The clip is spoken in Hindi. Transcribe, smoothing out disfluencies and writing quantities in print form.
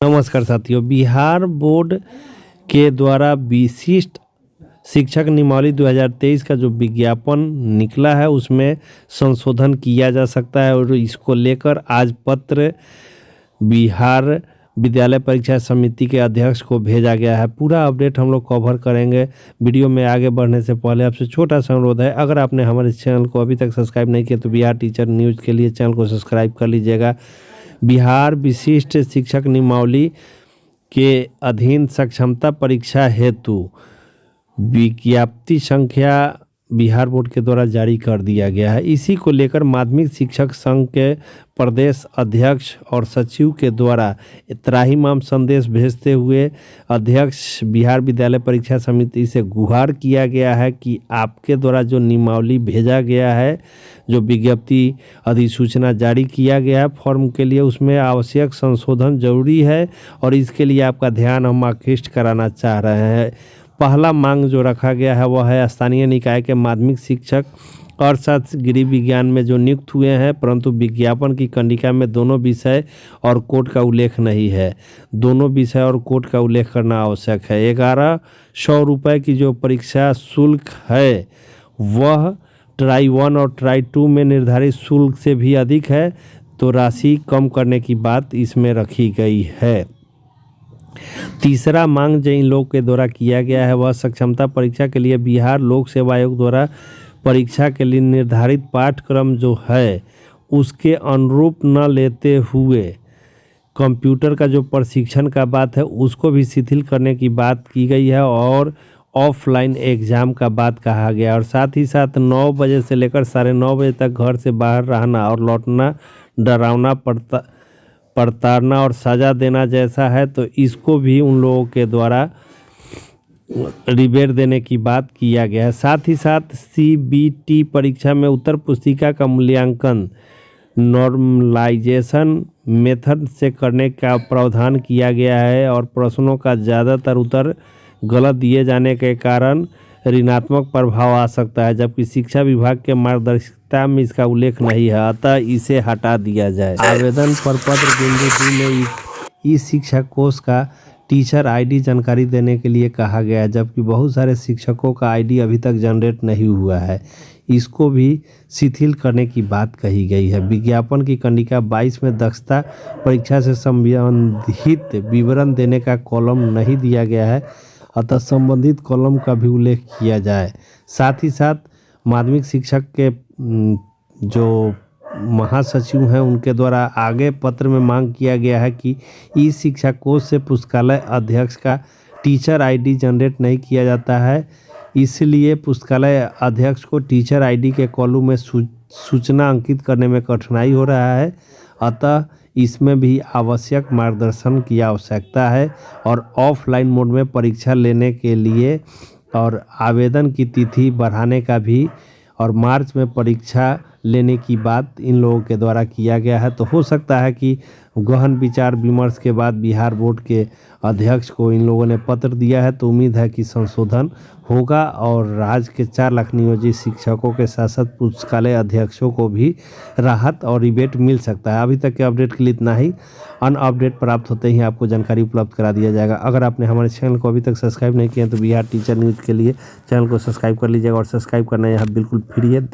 नमस्कार साथियों, बिहार बोर्ड के द्वारा विशिष्ट शिक्षक नियमावली 2023 का जो विज्ञापन निकला है उसमें संशोधन किया जा सकता है और इसको लेकर आज पत्र बिहार विद्यालय परीक्षा समिति के अध्यक्ष को भेजा गया है। पूरा अपडेट हम लोग कवर करेंगे। वीडियो में आगे बढ़ने से पहले आपसे छोटा सा अनुरोध है, अगर आपने हमारे चैनल को अभी तक सब्सक्राइब नहीं किया तो बिहार टीचर न्यूज़ के लिए चैनल को सब्सक्राइब कर लीजिएगा। बिहार विशिष्ट शिक्षक नियमावली के अधीन सक्षमता परीक्षा हेतु विज्ञप्ति संख्या बिहार बोर्ड के द्वारा जारी कर दिया गया है। इसी को लेकर माध्यमिक शिक्षक संघ के प्रदेश अध्यक्ष और सचिव के द्वारा त्राहिमाम संदेश भेजते हुए अध्यक्ष बिहार विद्यालय परीक्षा समिति से गुहार किया गया है कि आपके द्वारा जो नियमावली भेजा गया है, जो विज्ञप्ति अधिसूचना जारी किया गया है फॉर्म के लिए, उसमें आवश्यक संशोधन जरूरी है और इसके लिए आपका ध्यान हम आकृष्ट कराना चाह रहे हैं। पहला मांग जो रखा गया है वह है स्थानीय निकाय के माध्यमिक शिक्षक अर्थशास्त्र गृह विज्ञान में जो नियुक्त हुए हैं, परंतु विज्ञापन की कंडिका में दोनों विषय और कोड का उल्लेख नहीं है। दोनों विषय और कोड का उल्लेख करना आवश्यक है। 1100 रुपये की जो परीक्षा शुल्क है वह ट्राई 1 और ट्राई 2 में निर्धारित शुल्क से भी अधिक है, तो राशि कम करने की बात इसमें रखी गई है। तीसरा मांग जो इन लोग के द्वारा किया गया है वह सक्षमता परीक्षा के लिए बिहार लोक सेवा आयोग द्वारा परीक्षा के लिए निर्धारित पाठ्यक्रम जो है उसके अनुरूप न लेते हुए कंप्यूटर का जो प्रशिक्षण का बात है उसको भी शिथिल करने की बात की गई है और ऑफलाइन एग्ज़ाम का बात कहा गया और साथ ही साथ 9 बजे से लेकर 9:30 बजे तक घर से बाहर रहना और लौटना डरावना प्रताड़ना और सज़ा देना जैसा है, तो इसको भी उन लोगों के द्वारा रिबेट देने की बात किया गया है। साथ ही साथ CBT परीक्षा में उत्तर पुस्तिका का मूल्यांकन नॉर्मलाइजेशन मेथड से करने का प्रावधान किया गया है और प्रश्नों का ज़्यादातर उत्तर गलत दिए जाने के कारण ऋणात्मक प्रभाव आ सकता है, जबकि शिक्षा विभाग के मार्गदर्शिका में इसका उल्लेख नहीं है, अतः इसे हटा दिया जाए। आवेदन प्रपत्र बिंदु 2 में ई शिक्षा कोष का टीचर ID जानकारी देने के लिए कहा गया है, जबकि बहुत सारे शिक्षकों का ID अभी तक जनरेट नहीं हुआ है। इसको भी शिथिल करने की बात कही गई है। विज्ञापन की कंडिका 22 में दक्षता परीक्षा से संबंधित विवरण देने का कॉलम नहीं दिया गया है, अतः संबंधित कॉलम का भी उल्लेख किया जाए। साथ ही साथ माध्यमिक शिक्षक के जो महासचिव हैं उनके द्वारा आगे पत्र में मांग किया गया है कि ई शिक्षा कोष से पुस्तकालय अध्यक्ष का टीचर ID जनरेट नहीं किया जाता है, इसलिए पुस्तकालय अध्यक्ष को टीचर ID के कॉलम में सूचना अंकित करने में कठिनाई हो रहा है, अतः इसमें भी आवश्यक मार्गदर्शन की आवश्यकता है और ऑफलाइन मोड में परीक्षा लेने के लिए और आवेदन की तिथि बढ़ाने का भी और मार्च में परीक्षा लेने की बात इन लोगों के द्वारा किया गया है। तो हो सकता है कि गहन विचार विमर्श के बाद बिहार बोर्ड के अध्यक्ष को इन लोगों ने पत्र दिया है, तो उम्मीद है कि संशोधन होगा और राज्य के 4 लाख नियोजित शिक्षकों के साथ साथ पुस्तकालय अध्यक्षों को भी राहत और रिबेट मिल सकता है। अभी तक के अपडेट के लिए इतना ही। अन्य अपडेट प्राप्त होते ही आपको जानकारी उपलब्ध करा दिया जाएगा। अगर आपने हमारे चैनल को अभी तक सब्सक्राइब नहीं किया तो बिहार टीचर न्यूज़ के लिए चैनल को सब्सक्राइब कर लीजिएगा और सब्सक्राइब करना यहाँ बिल्कुल फ्री है।